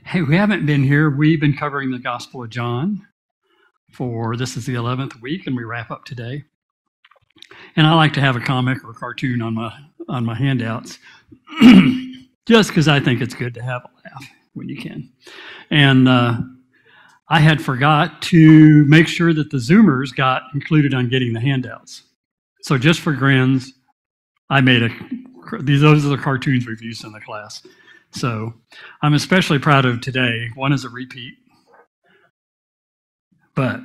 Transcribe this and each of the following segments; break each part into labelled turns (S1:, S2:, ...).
S1: Hey, we haven't been here. We've been covering the Gospel of John this is the 11th week, and we wrap up today. And I like to have a comic or a cartoon on my handouts, just because I think it's good to have a laugh when you can. And I had forgot to make sure that the Zoomers got included on getting the handouts. So just for grins, I made those are the cartoons we've used in the class. So I'm especially proud of today. One is a repeat, but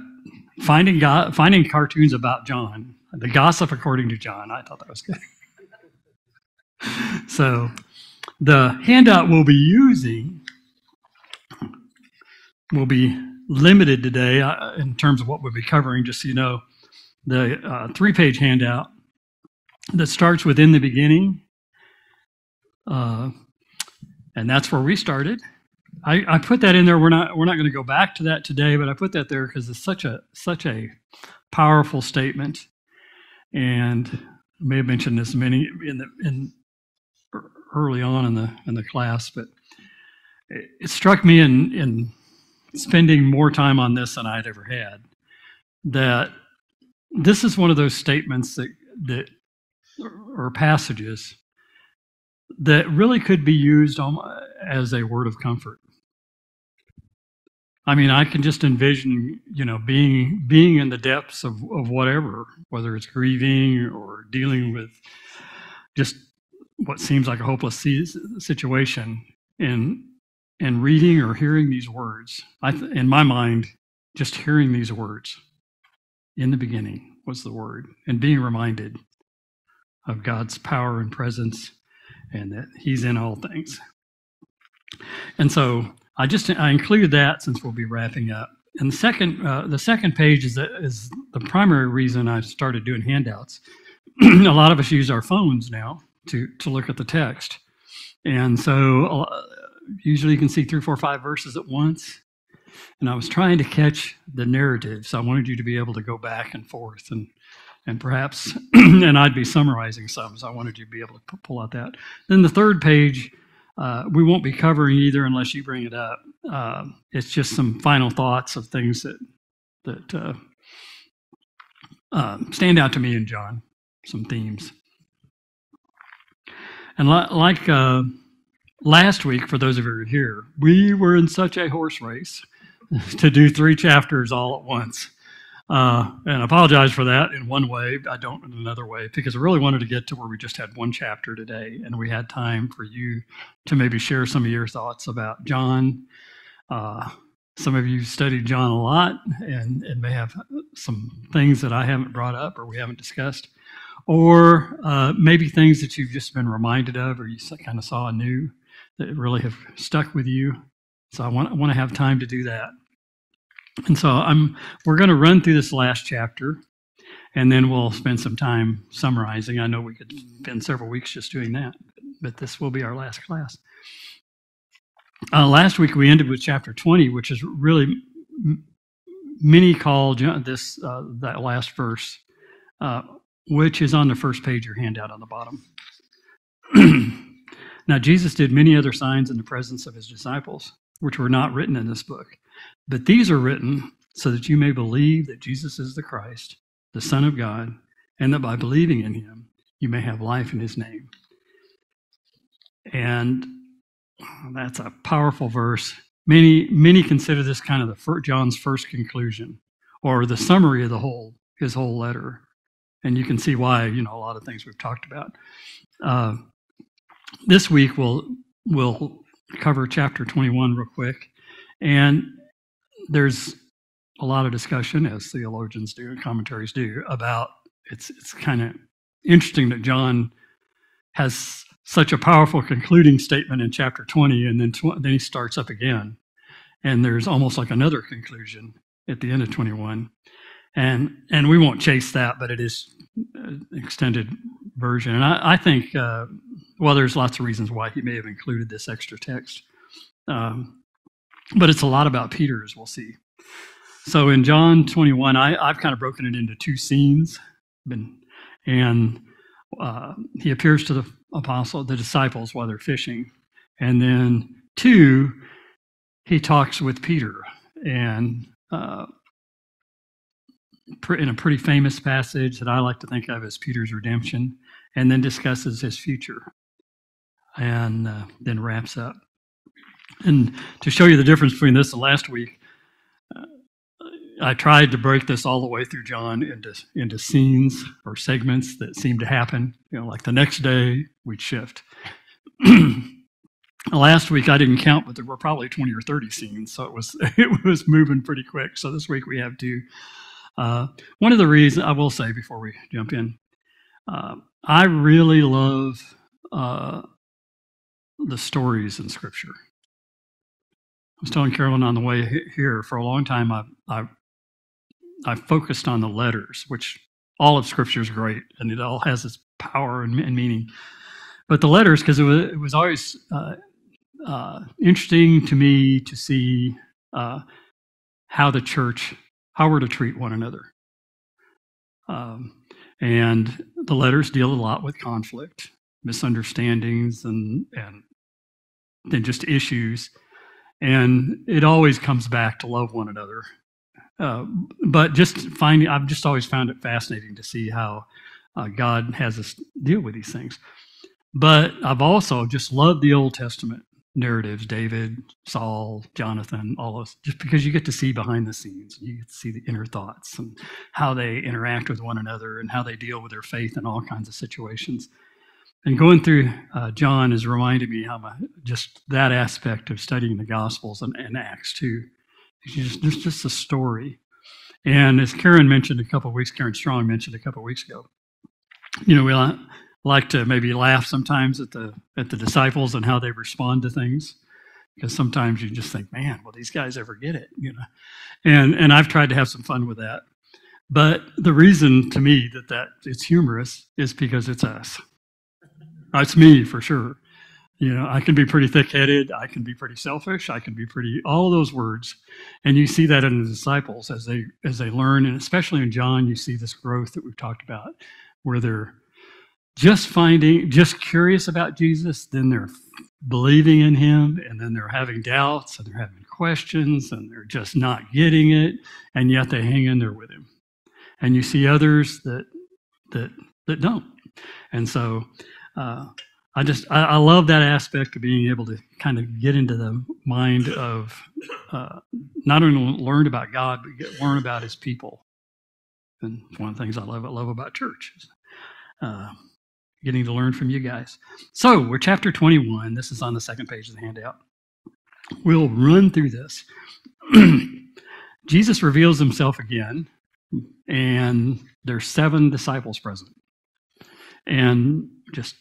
S1: finding cartoons about John, the gossip according to John, I thought that was good. So the handout we'll be using will be limited today in terms of what we'll be covering, just so you know. The 3-page handout that starts with "In the beginning," and that's where we started. I put that in there. We're not going to go back to that today, but I put that there because it's such a powerful statement. And I may have mentioned this early on in the class, but it struck me in spending more time on this than I'd ever had, that this is one of those statements that or passages that really could be used as a word of comfort. I mean, I can just envision, being in the depths of whatever, whether it's grieving or dealing with just what seems like a hopeless situation, and reading or hearing these words. In my mind, just hearing these words, "In the beginning was the Word," and being reminded of God's power and presence, and that He's in all things. And so I included that since we'll be wrapping up. And the second page is the primary reason I started doing handouts. A lot of us use our phones now to look at the text, and so usually you can see 3, 4, 5 verses at once. And I was trying to catch the narrative, so I wanted you to be able to go back and forth and perhaps, and I'd be summarizing some, so I wanted you to be able to pull out that. Then the third page, we won't be covering either unless you bring it up. It's just some final thoughts of things that stand out to me in John, some themes. And like last week, for those of you who are here, we were in such a horse race to do 3 chapters all at once. And I apologize for that in one way. I don't in another way, because I really wanted to get to where we just had 1 chapter today, and we had time for you to maybe share some of your thoughts about John. Some of you studied John a lot and may have some things that I haven't brought up or we haven't discussed, or maybe things that you've just been reminded of or you kind of saw anew that really have stuck with you. So I want to have time to do that. And so we're going to run through this last chapter, and then we'll spend some time summarizing. I know we could spend several weeks just doing that, but this will be our last class. Last week we ended with chapter 20, which is really many call this that last verse, which is on the first page of your handout on the bottom. Now Jesus did many other signs in the presence of his disciples, which were not written in this book. But these are written so that you may believe that Jesus is the Christ, the Son of God, and that by believing in him, you may have life in his name. And that's a powerful verse. Many consider this kind of John's first conclusion, or the summary of his whole letter. And you can see why, a lot of things we've talked about. This week we'll cover chapter 21 real quick. And there's a lot of discussion, as theologians do and commentaries do, about it's kind of interesting that John has such a powerful concluding statement in chapter 20, and then he starts up again. And there's almost like another conclusion at the end of 21. And we won't chase that, but it is an extended version. And I think, there's lots of reasons why he may have included this extra text. But it's a lot about Peter, as we'll see. So in John 21, I've kind of broken it into 2 scenes. And he appears to the disciples while they're fishing. And then 2, he talks with Peter, and in a pretty famous passage that I like to think of as Peter's redemption, and then discusses his future, and then wraps up. And to show you the difference between this and last week, I tried to break this all the way through John into scenes or segments that seemed to happen. Like the next day we'd shift. Last week I didn't count, but there were probably 20 or 30 scenes, so it was moving pretty quick. So this week we have two. One of the reasons I will say before we jump in, I really love the stories in Scripture. I was telling Carolyn on the way here, for a long time I focused on the letters, which all of Scripture is great and it all has its power and meaning. But the letters, because it was always interesting to me to see how we're to treat one another. And the letters deal a lot with conflict, misunderstandings, and then just issues. And it always comes back to love one another. But I've just always found it fascinating to see how God has us deal with these things. But I've also just loved the Old Testament narratives, David, Saul, Jonathan, all those, just because you get to see behind the scenes. You get to see the inner thoughts and how they interact with one another and how they deal with their faith in all kinds of situations. And going through John has reminded me how just that aspect of studying the Gospels and Acts too. It's just a story. And as Karen Strong mentioned a couple of weeks ago, we like to maybe laugh sometimes at the disciples and how they respond to things, because sometimes you just think, man, will these guys ever get it? And I've tried to have some fun with that. But the reason to me that it's humorous is because it's us. It's me for sure. I can be pretty thick-headed. I can be pretty selfish. I can be all of those words. And you see that in the disciples as they learn, and especially in John, you see this growth that we've talked about, where they're just curious about Jesus, then they're believing in him, and then they're having doubts, and they're having questions, and they're just not getting it, and yet they hang in there with him. And you see others that don't. And so I love that aspect of being able to kind of get into the mind of not only learn about God, but learn about his people. And one of the things I love about church is getting to learn from you guys. So we're chapter 21. This is on the second page of the handout. We'll run through this. Jesus reveals himself again, and there's 7 disciples present. And it's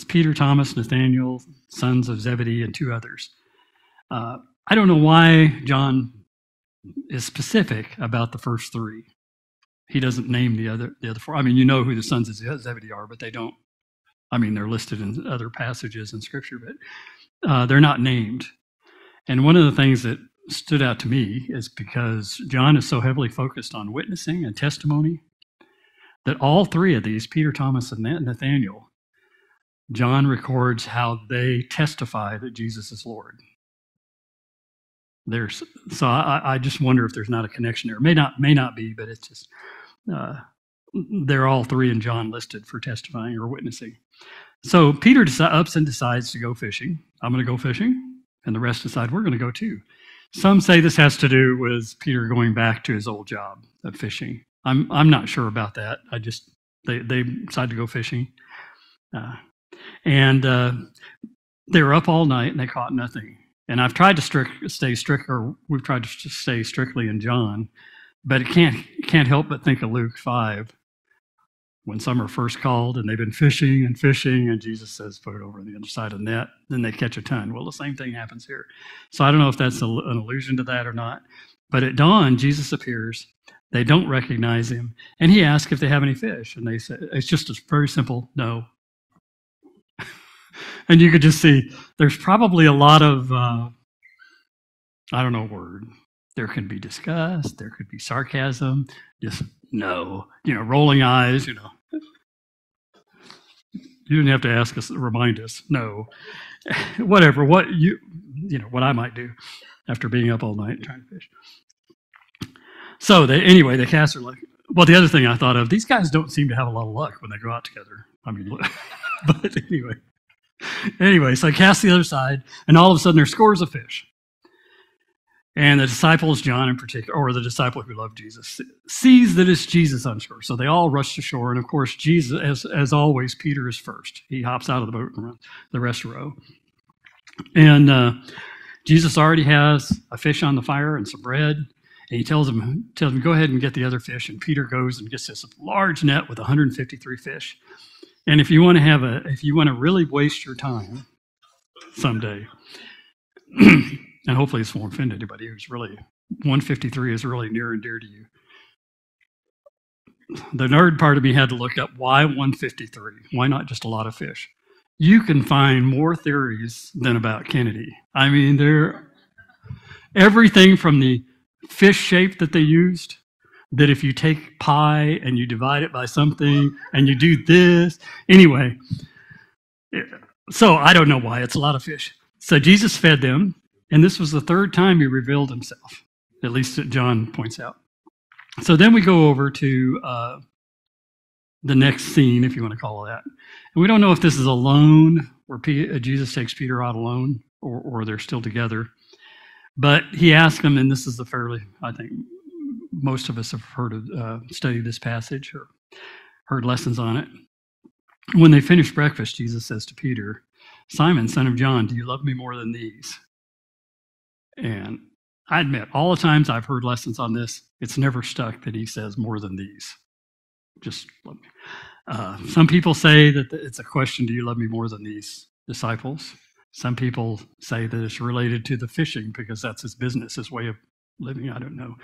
S1: Peter, Thomas, Nathaniel, sons of Zebedee, and 2 others. I don't know why John is specific about the first 3. He doesn't name the other 4. I mean, you know who the sons of Zebedee are, but they don't. I mean, they're listed in other passages in Scripture, but they're not named. And one of the things that stood out to me is because John is so heavily focused on witnessing and testimony that all 3 of these, Peter, Thomas, and Nathaniel, John records how they testify that Jesus is Lord. So I just wonder if there's not a connection there. May not be, but it's just they're all 3 in John listed for testifying or witnessing. So Peter ups and decides to go fishing. I'm going to go fishing, and the rest decide we're going to go too. Some say this has to do with Peter going back to his old job of fishing. I'm not sure about that. They decide to go fishing, and they were up all night and they caught nothing. And I've tried to we've tried to stay strictly in John, but it can't help but think of Luke 5, when some are first called and they've been fishing, and Jesus says, put it over on the other side of the net, then they catch a ton. Well, the same thing happens here. So I don't know if that's an allusion to that or not, but at dawn, Jesus appears. They don't recognize him, and he asks if they have any fish, and they say, it's just a very simple no. And you could just see there's probably a lot of, I don't know, word. There could be disgust. There could be sarcasm. Just no, rolling eyes, You didn't have to ask us, remind us. No, whatever. what I might do after being up all night trying to fish. So they cast their luck. Well, the other thing I thought of, these guys don't seem to have a lot of luck when they go out together. I mean, but anyway, so I cast the other side, and all of a sudden there's scores of fish. And the disciples, John in particular, or the disciple who loved Jesus, sees that it's Jesus on shore. So they all rush to shore. And of course, Jesus, as always, Peter is first. He hops out of the boat and runs the rest row. And Jesus already has a fish on the fire and some bread. And he tells him, go ahead and get the other fish. And Peter goes and gets this large net with 153 fish. And if you want to really waste your time someday, and hopefully this won't offend anybody who's really, 153 is really near and dear to you. The nerd part of me had to look up why 153? Why not just a lot of fish? You can find more theories than about Kennedy. I mean, everything from the fish shape that they used, that if you take pi and you divide it by something and you do this. Anyway, so I don't know why. It's a lot of fish. So Jesus fed them. And this was the third time he revealed himself, at least John points out. So then we go over to the next scene, if you want to call it that. And we don't know if this is alone, where Jesus takes Peter out alone, or they're still together. But he asks him, and this is I think most of us have studied this passage or heard lessons on it. When they finish breakfast, Jesus says to Peter, "Simon, son of John, do you love me more than these?" And I admit, all the times I've heard lessons on this, it's never stuck that he says more than these. Just love me. Some people say that it's a question, do you love me more than these disciples? Some people say that it's related to the fishing because that's his business, his way of living. I don't know.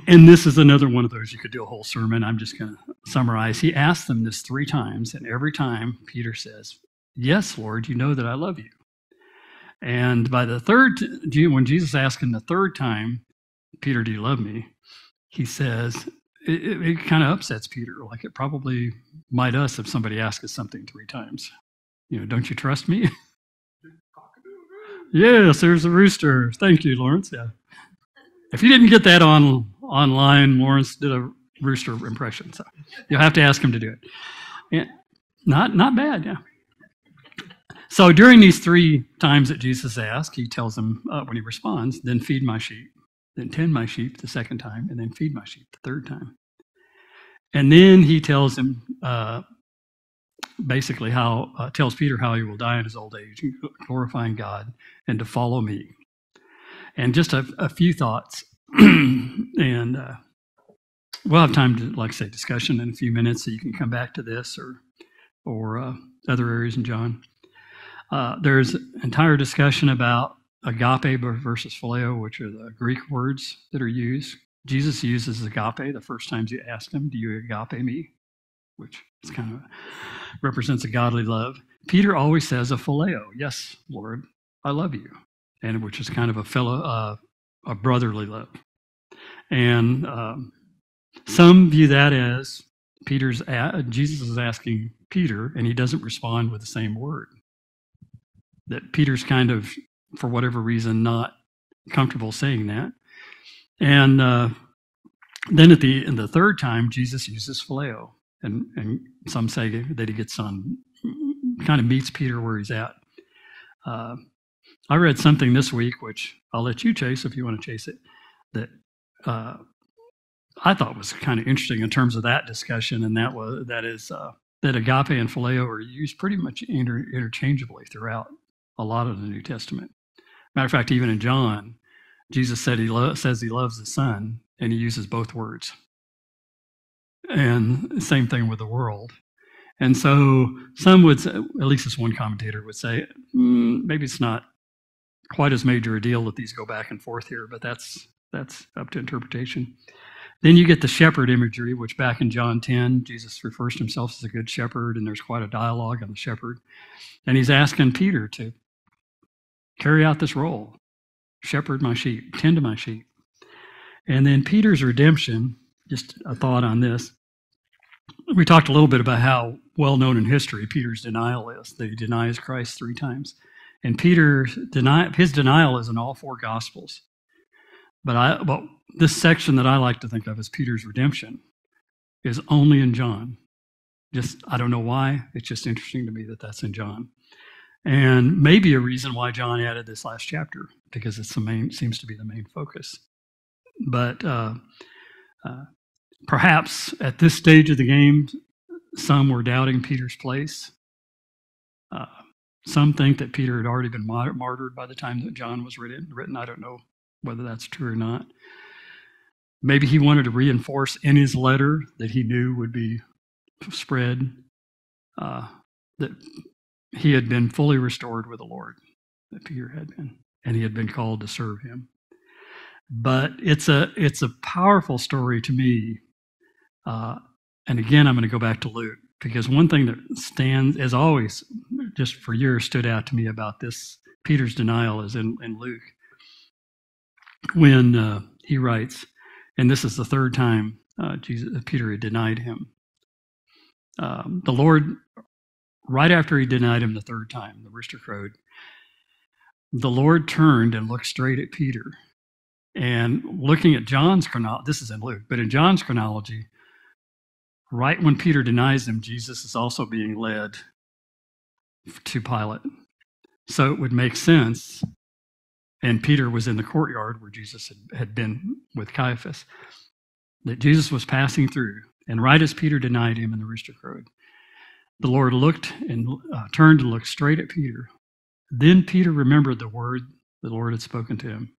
S1: And this is another one of those, you could do a whole sermon. I'm just going to summarize. He asked them this 3 times, and every time Peter says, "Yes, Lord, you know that I love you." And by the when Jesus asked him the 3rd time, "Peter, do you love me?" he says, it kind of upsets Peter, like it probably might us if somebody asks us something 3 times. Don't you trust me? Yes, there's a rooster. Thank you, Lawrence. Yeah. If you didn't get that online, Lawrence did a rooster impression, so you'll have to ask him to do it. Yeah. Not bad, yeah. So during these 3 times that Jesus asked, he tells them when he responds, "Then feed my sheep, then tend my sheep the 2nd time, and then feed my sheep the 3rd time." And then he tells him basically tells Peter how he will die in his old age, glorifying God, and to follow me. And just a few thoughts, and we'll have time to, like I say, discussion in a few minutes, so you can come back to this or other areas in John. There's entire discussion about agape versus phileo, which are the Greek words that are used. Jesus uses agape the first times you ask him, "Do you agape me?" Which is kind of represents a godly love. Peter always says a phileo, "Yes, Lord, I love you," and which is kind of a brotherly love. And some view that as Jesus is asking Peter, and he doesn't respond with the same word. That Peter's kind of, for whatever reason, not comfortable saying that. And then in the 3rd time, Jesus uses phileo. And some say that he kind of meets Peter where he's at. I read something this week, which I'll let you chase if you want to chase it, that I thought was kind of interesting in terms of that discussion, and that is that agape and phileo are used pretty much interchangeably throughout a lot of the New Testament. Matter of fact, even in John, Jesus says he loves the Son, and he uses both words. And same thing with the world. And so some would say, at least this one commentator would say, maybe it's not quite as major a deal that these go back and forth here, but that's up to interpretation. Then you get the shepherd imagery, which back in John 10, Jesus refers to himself as a good shepherd, and there's quite a dialogue on the shepherd. And he's asking Peter to carry out this role, shepherd my sheep, tend to my sheep. And then Peter's redemption, just a thought on this. We talked a little bit about how well known in history, Peter's denial is that he denies Christ 3 times. And his denial is in all 4 Gospels. But this section that I like to think of as Peter's redemption is only in John. I don't know why. It's just interesting to me that that's in John. And maybe a reason why John added this last chapter, because seems to be the main focus. But perhaps at this stage of the game, some were doubting Peter's place. Some think that Peter had already been martyred by the time that John was written. I don't know whether that's true or not. Maybe he wanted to reinforce in his letter that he knew would be spread, that he had been fully restored with the Lord, that Peter had been, and he had been called to serve him. But it's a powerful story to me. And again, I'm going to go back to Luke, because one thing that stands, as always, just for years stood out to me about this Peter's denial is in Luke, when he writes, and this is the 3rd time Peter had denied him. The Lord, right after he denied him the 3rd time, the rooster crowed, the Lord turned and looked straight at Peter. And looking at John's chronology, this is in Luke, but in John's chronology, right when Peter denies him, Jesus is also being led to Pilate. So it would make sense, and Peter was in the courtyard where Jesus had been with Caiaphas, that Jesus was passing through, and right as Peter denied him and the rooster crowed, the Lord looked and turned and looked straight at Peter. Then Peter remembered the word the Lord had spoken to him,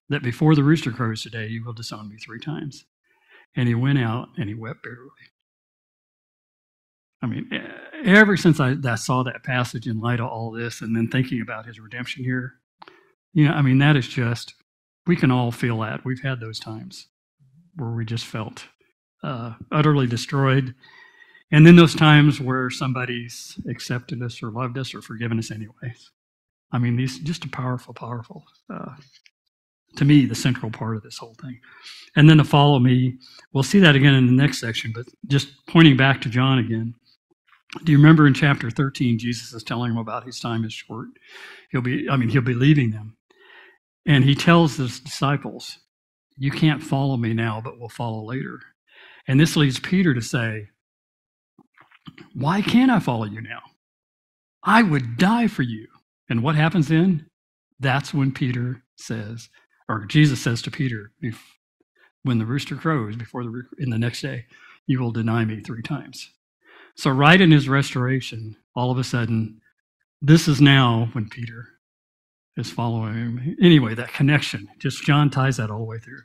S1: that before the rooster crows today, you will disown me 3 times. And he went out and he wept bitterly. I mean, ever since I saw that passage in light of all this, and then thinking about his redemption here, I mean, that is just, we can all feel that. We've had those times where we just felt utterly destroyed. And then those times where somebody's accepted us or loved us or forgiven us anyways. I mean, these just a powerful, to me, the central part of this whole thing. And then to follow me, we'll see that again in the next section, but just pointing back to John again. Do you remember in chapter 13, Jesus is telling him about his time is short. He'll be leaving them. And he tells his disciples, you can't follow me now, but we'll follow later. And this leads Peter to say, why can't I follow you now? I would die for you. And what happens then? That's when Peter says, or Jesus says to Peter, when the rooster crows in the next day, you will deny me 3 times. So right in his restoration, all of a sudden, this is now when Peter is following him. Anyway, that connection, just John ties that all the way through.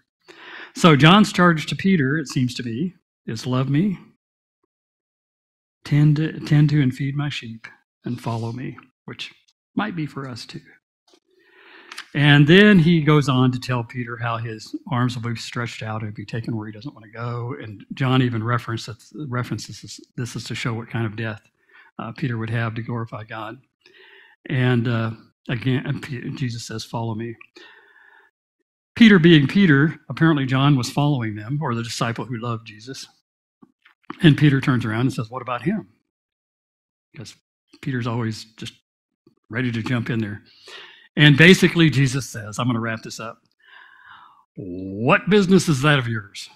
S1: So John's charge to Peter, it seems to be, is love me, tend to and feed my sheep, and follow me, which might be for us too. And then he goes on to tell Peter how his arms will be stretched out and be taken where he doesn't want to go. And John even references this is to show what kind of death Peter would have to glorify God. And again, Jesus says, follow me. Peter being Peter, apparently John was following them, or the disciple who loved Jesus. And Peter turns around and says, what about him? Because Peter's always just ready to jump in there. And basically Jesus says, I'm going to wrap this up. What business is that of yours?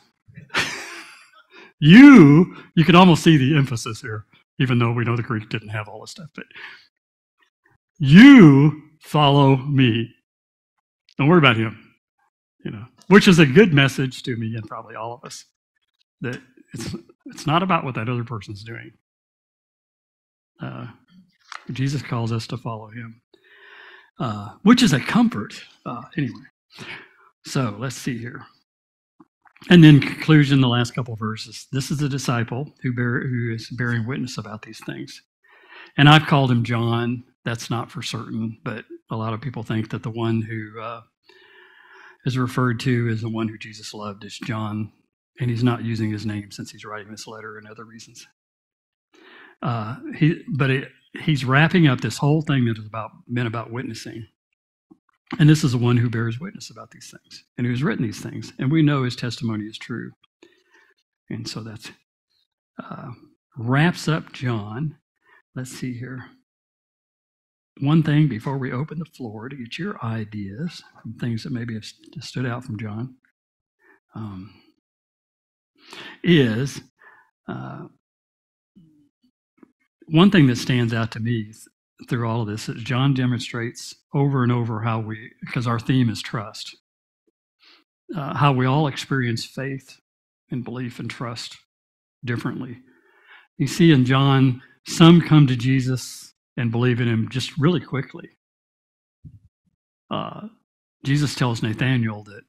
S1: You can almost see the emphasis here, even though we know the Greek didn't have all this stuff, but you follow me. Don't worry about him, which is a good message to me and probably all of us, that it's not about what that other person's doing. Jesus calls us to follow him. Which is a comfort. Anyway, so let's see here. And then conclusion, the last couple of verses. This is a disciple who is bearing witness about these things. And I've called him John. That's not for certain, but a lot of people think that the one who is referred to as the one who Jesus loved is John. And he's not using his name since he's writing this letter and other reasons. He's wrapping up this whole thing that has been about witnessing. And this is the one who bears witness about these things and who's written these things. And we know his testimony is true. And so that's wraps up John. Let's see here. One thing before we open the floor to get your ideas from things that maybe have stood out from John is one thing that stands out to me through all of this is John demonstrates over and over how because our theme is trust, how we all experience faith and belief and trust differently. You see in John, some come to Jesus and believe in him just really quickly. Jesus tells Nathanael that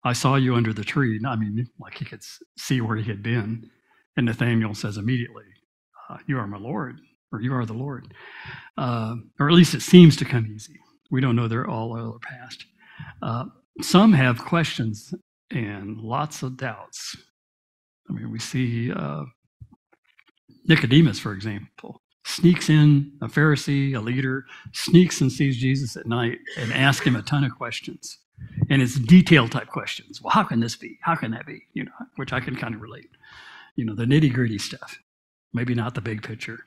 S1: I saw you under the tree. I mean, like he could see where he had been. And Nathanael says immediately, you are my Lord, or you are the Lord. Or at least it seems to come easy. We don't know they're all their past. Some have questions and lots of doubts. I mean, we see Nicodemus, for example, sneaks in, a Pharisee, a leader, sneaks and sees Jesus at night and asks him a ton of questions. And it's detailed type questions. Well, how can this be? How can that be? You know, which I can kind of relate. You know, the nitty-gritty stuff. Maybe not the big picture.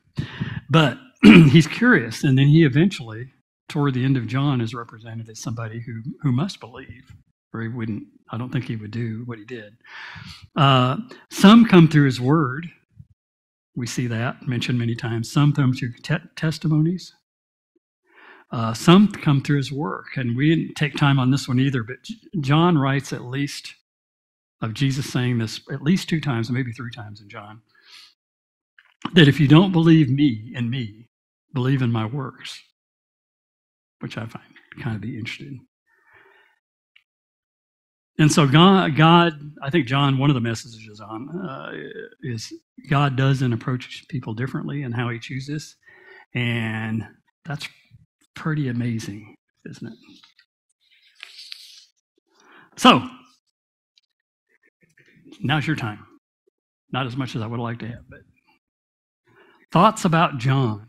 S1: But he's curious, and then he eventually, toward the end of John, is represented as somebody who must believe, or he wouldn't, I don't think he would do what he did. Some come through his word. We see that mentioned many times. Some come through testimonies. Some come through his work. And we didn't take time on this one either, but John writes at least of Jesus saying this at least 2 times, maybe 3 times in John, that if you don't believe me, believe in my works, which I find kind of be interesting. And so God, I think John, one of the messages on is God doesn't approach people differently in how he chooses. And that's pretty amazing, isn't it? So, now's your time. Not as much as I would like to have, but thoughts about John.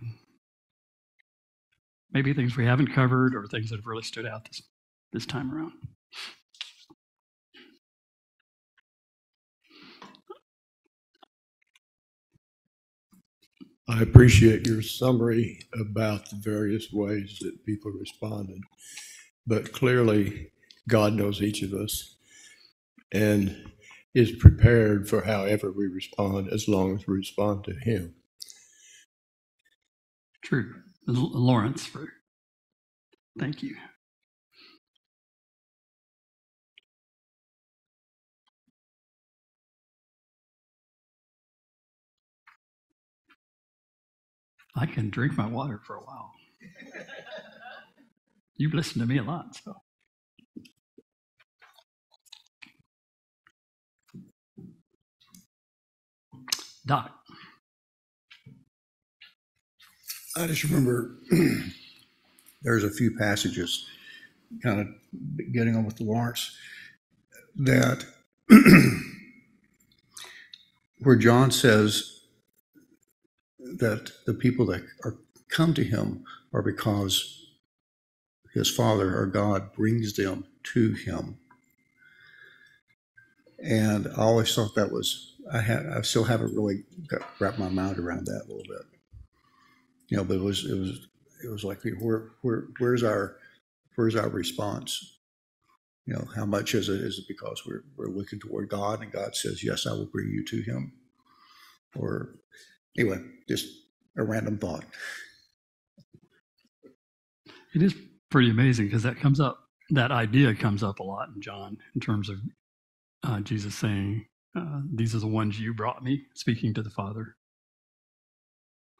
S1: Maybe things we haven't covered or things that have really stood out this time around.
S2: I appreciate your summary about the various ways that people responded, but clearly God knows each of us and is prepared for however we respond as long as we respond to him.
S1: True. Lawrence, thank you. I can drink my water for a while. You've listened to me a lot, so. Doc.
S3: I just remember there's a few passages kind of getting on with the Lawrence that where John says that the people that come to him are because his Father or God brings them to him. And I always thought that was, I still haven't really wrapped my mind around that a little bit. You know, but it was like, where's our response? You know, how much is it because we're looking toward God and God says, yes, I will bring you to him? Or anyway, just a random thought.
S1: It is pretty amazing because that idea comes up a lot in John in terms of Jesus saying, these are the ones you brought me, speaking to the Father.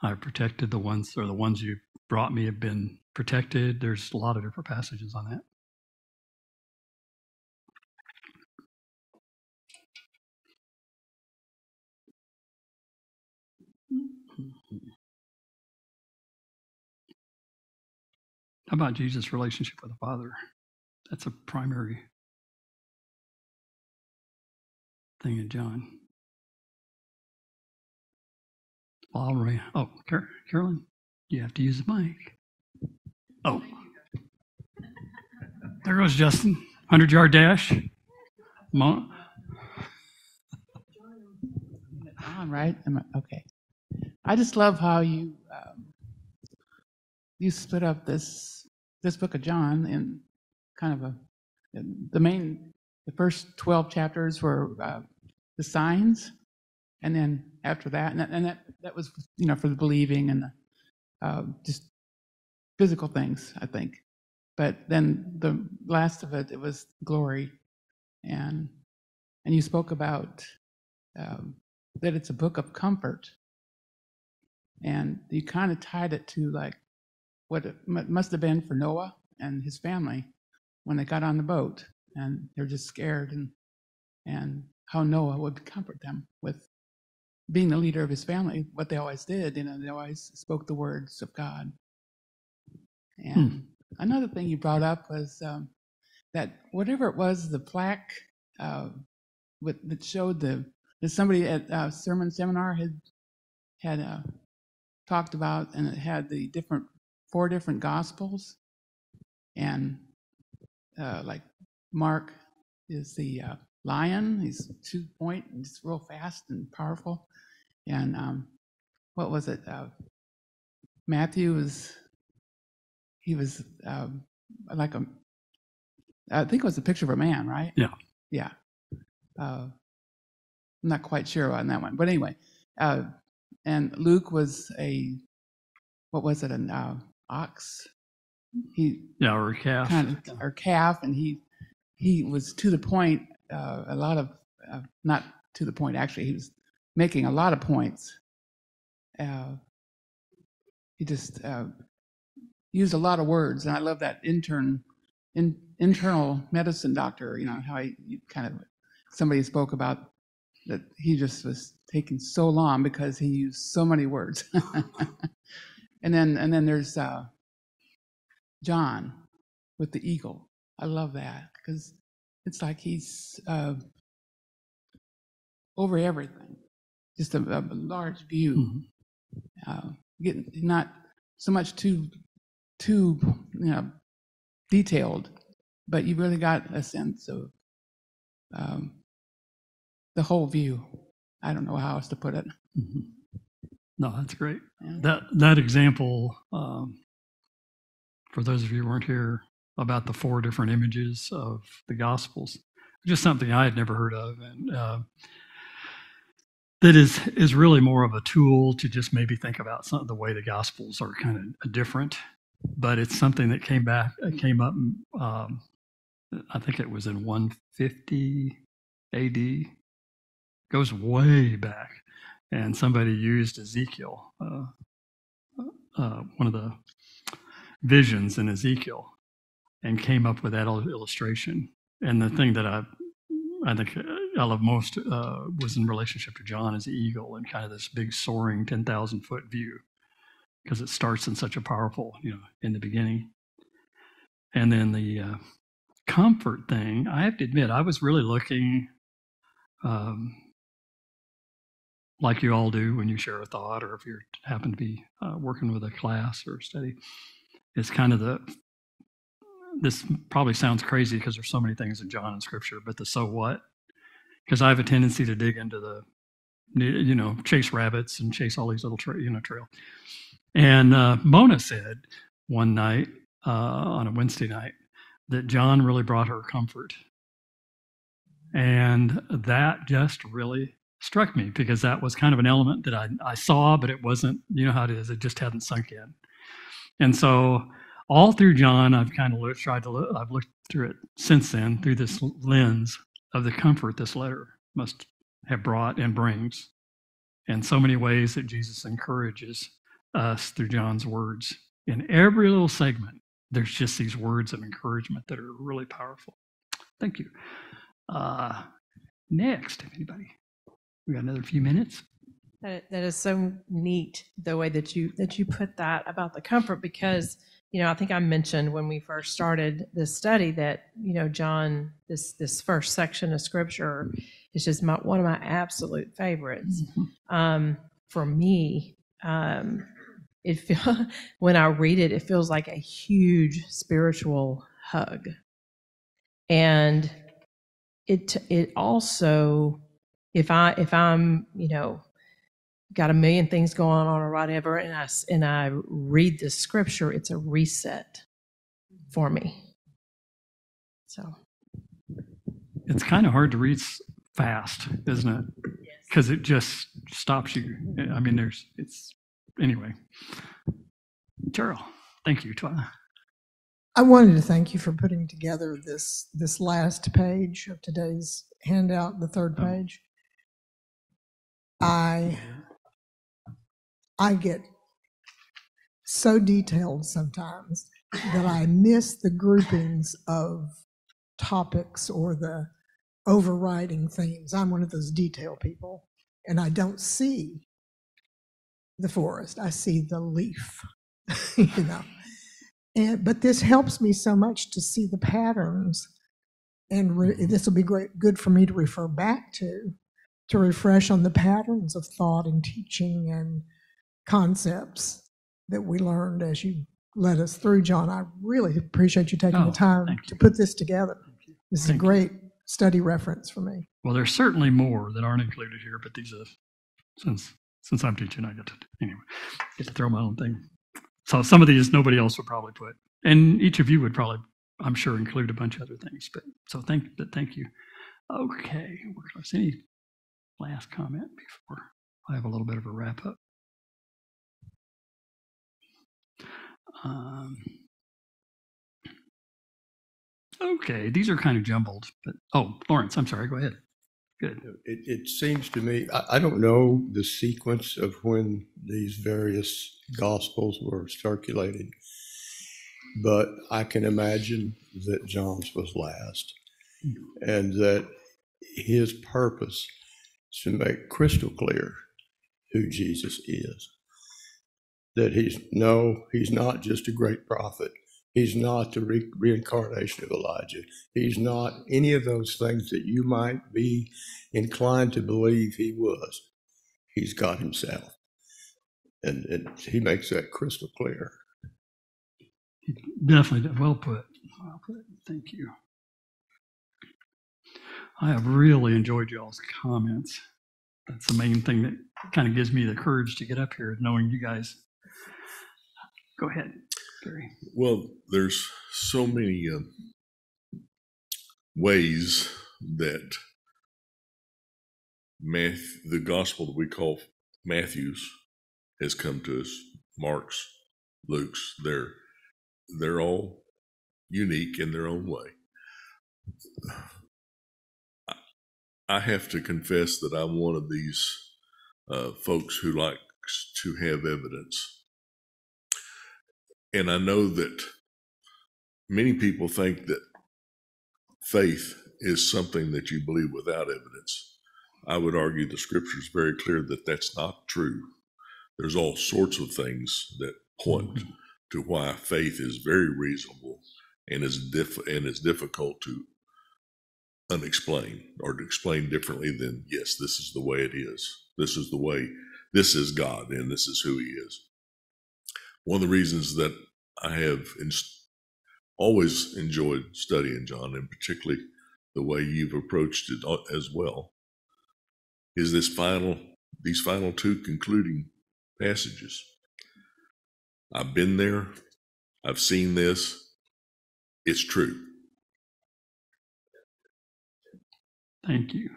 S1: I've protected the ones you brought me have been protected. There's a lot of different passages on that. How about Jesus' relationship with the Father? That's a primary thing in John. Carolyn, you have to use the mic. Oh, there goes Justin. 100-yard dash.
S4: On, right? Okay. I just love how you split up this book of John in kind of the first 12 chapters were the signs, and then after that, that was for the believing and just physical things, I think. But then the last of it was glory, and you spoke about that it's a book of comfort, and you kind of tied it to like what it must have been for Noah and his family when they got on the boat and they're just scared, and how Noah would comfort them with being the leader of his family, what they always did, they always spoke the words of God. And another thing you brought up was that whatever it was, the plaque that showed that somebody at sermon seminar had talked about, and it had the 4 different gospels, and like Mark is the lion. He's 2-point and just real fast and powerful. And what was it? Matthew was like I think it was a picture of a man, right?
S1: Yeah.
S4: Yeah. I'm not quite sure on that one, but anyway. And Luke was what was it? An ox.
S1: Or a calf.
S4: Or calf, and he was to the point. A lot of not to the point. Actually, he was making a lot of points. He just used a lot of words, and I love that internal medicine doctor. How he kind of somebody spoke about that he just was taking so long because he used so many words. and then there's John with the eagle. I love that because it's like he's over everything, just a large view. Getting not so much too detailed, but you really got a sense of the whole view. I don't know how else to put it.
S1: No, that's great.
S4: Yeah.
S1: That example, for those of you who weren't here, about the 4 different images of the Gospels, just something I had never heard of, and that is really more of a tool to just maybe think about some of the way the Gospels are kind of different. But it's something that came up. I think it was in 150 AD. Goes way back, and somebody used Ezekiel, one of the visions in Ezekiel, and came up with that illustration. And the thing that I think I love most was in relationship to John as the eagle, and kind of this big soaring 10,000-foot view, because it starts in such a powerful, in the beginning. And then the comfort thing, I have to admit, I was really looking, like you all do when you share a thought, or if you happen to be working with a class or study, it's kind of this probably sounds crazy because there's so many things in John in Scripture, but the so what? Because I have a tendency to dig into the, chase rabbits and chase all these little trail. And Mona said one night on a Wednesday night that John really brought her comfort. And that just really struck me, because that was kind of an element that I saw, but it wasn't, how it is, it just hadn't sunk in. And so all through John, I've kind of I've looked through it since then through this lens of the comfort this letter must have brought and brings, and so many ways that Jesus encourages us through John's words. In every little segment, there's just these words of encouragement that are really powerful. Thank you. Next, if anybody. We got another few minutes.
S5: That is so neat, the way that you put that about the comfort, because I think I mentioned when we first started this study that John, this first section of Scripture is just one of my absolute favorites. For me, when I read it, it feels like a huge spiritual hug, and it also, if I'm got a million things going on or whatever, and I read the scripture, it's a reset for me. So
S1: It's kind of hard to read fast, isn't it? Because it just stops you. I mean, anyway. Cheryl, thank you. Twyla.
S6: I wanted to thank you for putting together this last page of today's handout, the third page. I get so detailed sometimes that I miss the groupings of topics or the overriding themes. I'm one of those detail people, and I don't see the forest. I see the leaf, you know. But this helps me so much to see the patterns, and this will be good for me to refer back to refresh on the patterns of thought and teaching and concepts that we learned as you led us through, John. I really appreciate you taking the time to put this together. This is a great study reference for me.
S1: Well, there's certainly more that aren't included here, but these are, since I'm teaching, I get to throw my own thing. So some of these nobody else would probably put, and each of you would probably, I'm sure, include a bunch of other things. But so thank you. Okay, any last comment before I have a little bit of a wrap up? Okay, these are kind of jumbled, but Lawrence, I'm sorry, go ahead. Good.
S2: It seems to me, I don't know the sequence of when these various gospels were circulated, but I can imagine that John's was last, and that his purpose is to make crystal clear who Jesus is. That he's not just a great prophet. He's not the reincarnation of Elijah. He's not any of those things that you might be inclined to believe he was. He's God himself. And he makes that crystal clear.
S1: Definitely. Well put. Thank you. I have really enjoyed y'all's comments. That's the main thing that kind of gives me the courage to get up here, knowing you guys. Go ahead, Gary.
S7: Well, there's so many ways that the gospel that we call Matthew's has come to us. Mark's, Luke's, they're all unique in their own way. I have to confess that I'm one of these folks who likes to have evidence. And I know that many people think that faith is something that you believe without evidence. I would argue the scripture is very clear that that's not true. There's all sorts of things that point to why faith is very reasonable and is difficult to unexplain or to explain differently than, yes, this is the way it is. This is the way, this is God, and this is who he is. One of the reasons that I have always enjoyed studying John, and particularly the way you've approached it as well, is these final two concluding passages. I've been there. I've seen this. It's true.
S1: Thank you.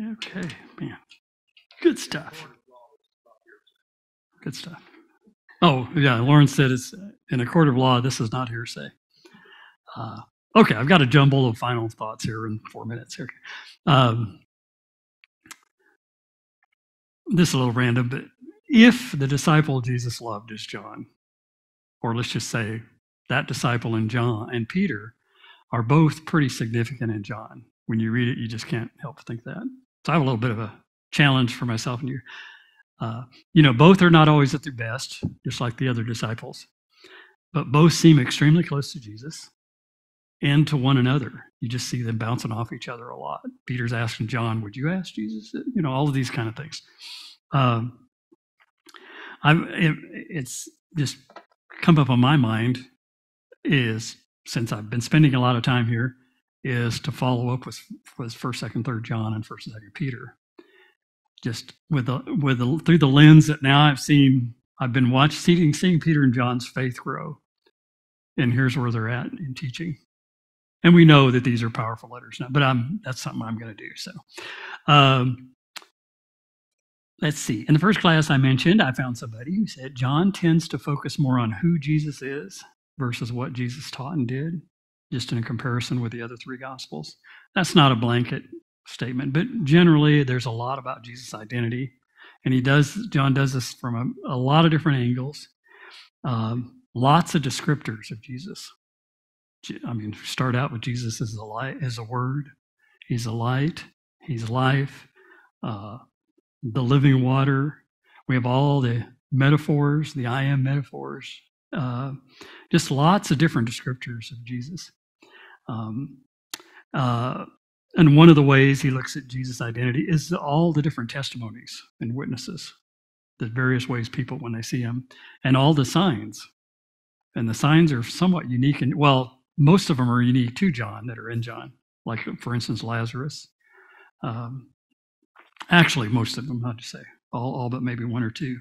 S1: Okay, man. Good stuff. Good stuff. Oh, yeah, Lawrence said it's in a court of law, this is not hearsay. Okay, I've got a jumble of final thoughts here in 4 minutes here. This is a little random, but if the disciple Jesus loved is John, or let's just say that disciple and John and Peter are both pretty significant in John. When you read it, you just can't help but think that. So I have a little bit of a challenge for myself and you. Both are not always at their best, just like the other disciples, but both seem extremely close to Jesus and to one another. You just see them bouncing off each other a lot. Peter's asking John, would you ask Jesus? All of these kind of things. It's just come up on my mind is, since I've been spending a lot of time here, is to follow up with 1st, 2nd, 3rd John and 1st and 2nd Peter. just through the lens that now I've been seeing Peter and John's faith grow. And here's where they're at in teaching. And we know that these are powerful letters now, but that's something I'm going to do. So let's see. In the first class I mentioned, I found somebody who said John tends to focus more on who Jesus is versus what Jesus taught and did, just in a comparison with the other three Gospels. That's not a blanket statement, but generally there's a lot about Jesus' identity. And John does this from a lot of different angles. Lots of descriptors of Jesus. I mean, start out with Jesus as a word. He's a light. He's life. The living water. We have all the metaphors, the I am metaphors. Just lots of different descriptors of Jesus. And one of the ways he looks at Jesus' identity is all the different testimonies and witnesses, the various ways people, when they see him, and all the signs. And the signs are somewhat unique. And well, most of them are unique to John, that are in John. Like, for instance, Lazarus. Actually, most of them, I'll just say, all but maybe one or two.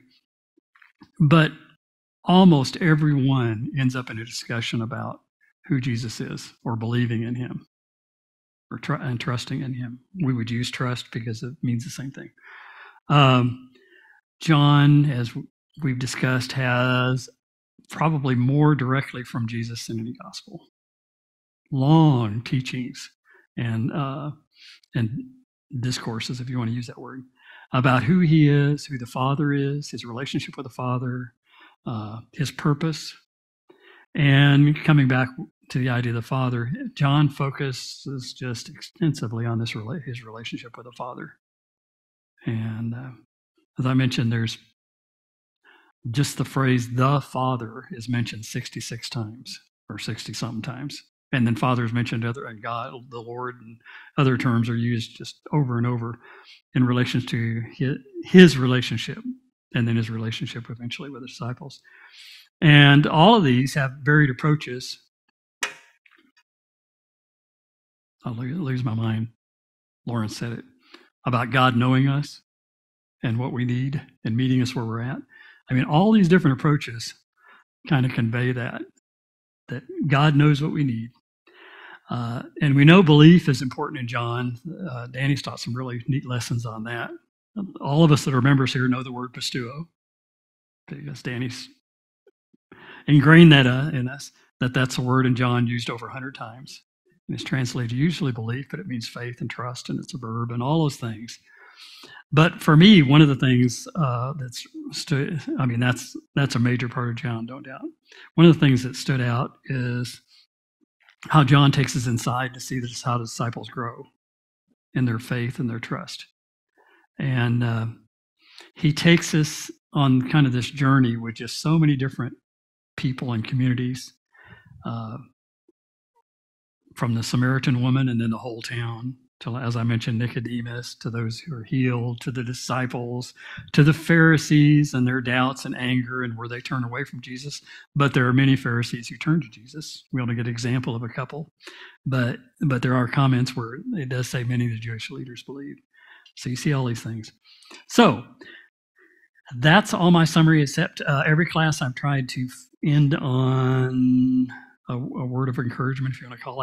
S1: But almost everyone ends up in a discussion about who Jesus is, or believing in him, or trusting in him. We would use trust because it means the same thing. John, as we've discussed, has probably more directly from Jesus than any gospel. Long teachings and discourses, if you want to use that word, about who he is, who the Father is, his relationship with the Father, his purpose. And coming back to the idea of the Father, John focuses just extensively on his relationship with the Father. And as I mentioned, there's just the phrase "the Father" is mentioned 66 times, or 60-something times. And then Father is mentioned, and God, the Lord, and other terms are used just over and over in relation to his relationship, and then his relationship eventually with the disciples. And all of these have varied approaches. I'll lose my mind. Lawrence said it, about God knowing us and what we need and meeting us where we're at. I mean, all these different approaches kind of convey that God knows what we need. And we know belief is important in John. Danny's taught some really neat lessons on that. All of us that are members here know the word pistuo, because Danny's ingrained that in us, that's a word in John used over 100 times. And it's translated usually belief, but it means faith and trust, and it's a verb and all those things. But for me, one of the things that's a major part of John, don't doubt. One of the things that stood out is how John takes us inside to see how the disciples grow in their faith and their trust. And he takes us on kind of this journey with just so many different people and communities, from the Samaritan woman and then the whole town, to, as I mentioned, Nicodemus, to those who are healed, to the disciples, to the Pharisees and their doubts and anger and where they turn away from Jesus. But there are many Pharisees who turn to Jesus. We only get an example of a couple. But there are comments where it does say many of the Jewish leaders believe. So you see all these things. So that's all my summary, except every class I've tried to end on a word of encouragement, if you want to call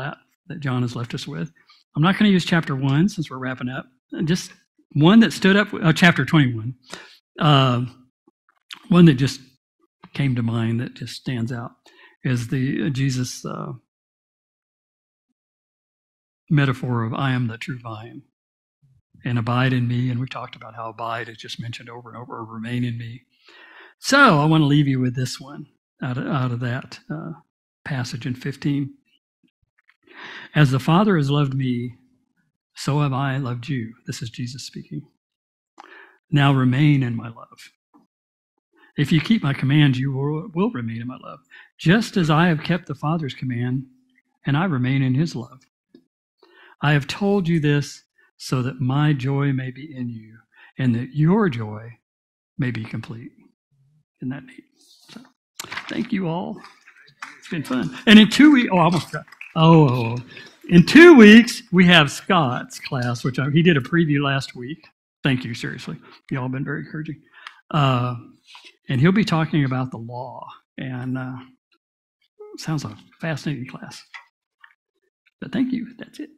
S1: that John has left us with. I'm not going to use chapter 1 since we're wrapping up. Just one that stood up, chapter 21. One that just came to mind that just stands out is the Jesus metaphor of I am the true vine, and abide in me. And we talked about how abide is just mentioned over and over, or remain in me. So I want to leave you with this one out of that passage in 15. As the Father has loved me, so have I loved you. This is Jesus speaking. Now remain in my love. If you keep my commands, you will remain in my love, just as I have kept the Father's command, and I remain in his love. I have told you this so that my joy may be in you, and that your joy may be complete. Isn't that neat? So, thank you all. It's been fun. And in 2 weeks, I almost forgot. In 2 weeks, we have Scott's class, which he did a preview last week. Thank you, seriously. Y'all have been very encouraging. And he'll be talking about the law, and sounds like a fascinating class. But thank you. That's it.